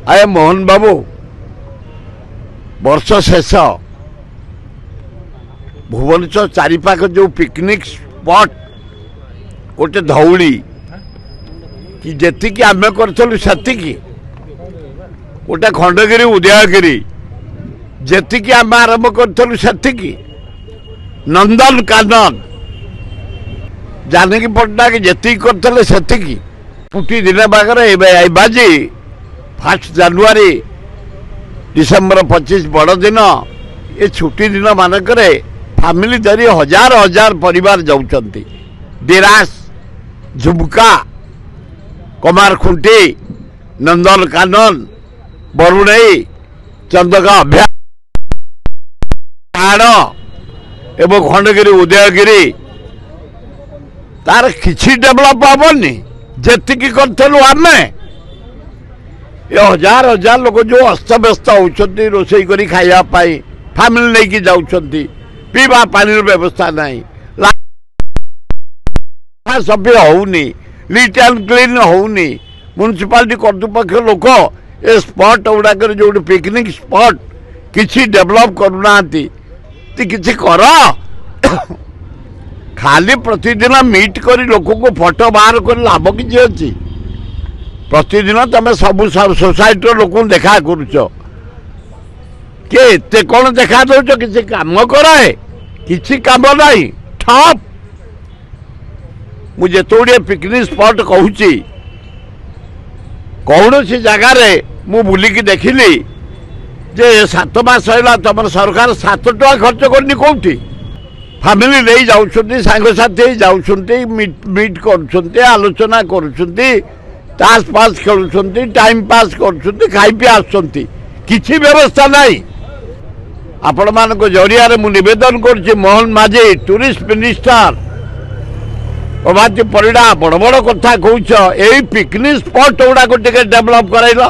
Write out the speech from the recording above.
आए मोहन बाबू वर्ष शेष भुवनेश्वर चारिपाख जो पिकनिक स्पॉट गोटे धौली कि जी आम करूँ से गोटे खंडगिरी उदयगिरी जी आम आरंभ करूँ से नंदन कानन जानकी पट्टनायक जी करते से छुट्टी दिन पाखे बाजी 1 जनवरी डिसेम्बर 25 बड़ दिन ये छुट्टी दिन मानक फैमिली धरी हजार हजार परिवार जाउछंती डिरास झुमका कमारखुंटी नंदन कानन बरुणई चंदका अभ्यास एवं खंडगिरी उदयगिरी तार किसी डेभलप हेनी जी करूँ आम ये हजार हजार लोग जो अस्तव्यस्त होती रोषे कर खावाई फैमिली लेकिन जाऊँगी पीवा पानी व्यवस्था नहीं सफे होनी लीट एंड क्लीन होनी म्युनिसिपालिटी कर्तृपक्ष लोक ए स्पॉट गुड़ाक जो पिकनिक स्पॉट किसी डेभलप करूना किसी कर खाली प्रतिदिन मीट कर लोक को फोटो बाहर कर लाभ किसी अच्छी प्रतिदिन तुम सब सोसाइटी लोक देखा करुच के कौन देखा दौच किसी काम कराए किसी काम ना ठप मुझे जिते पिकनिक स्पॉट कहूँ कौन सी जगार मु बुलिकी देखिली जे 7 मास है तुम सरकार 7 टका खर्च करनी कौटी फैमिली नहीं जाऊँ सांगसाथी जाऊँ मीट कर आलोचना ताश पास खेलुंट टाइम पास कर खाई पी आसुंट किसी व्यवस्था नहीं आपण मान जरिया निवेदन कर मोहन माझी टूरिस्ट मिनिस्टर प्रभाती परिड़ा बड़ बड़ कथा कहूछ यही पिकनिक स्पॉट गुड़ाक डेभलप कराइल।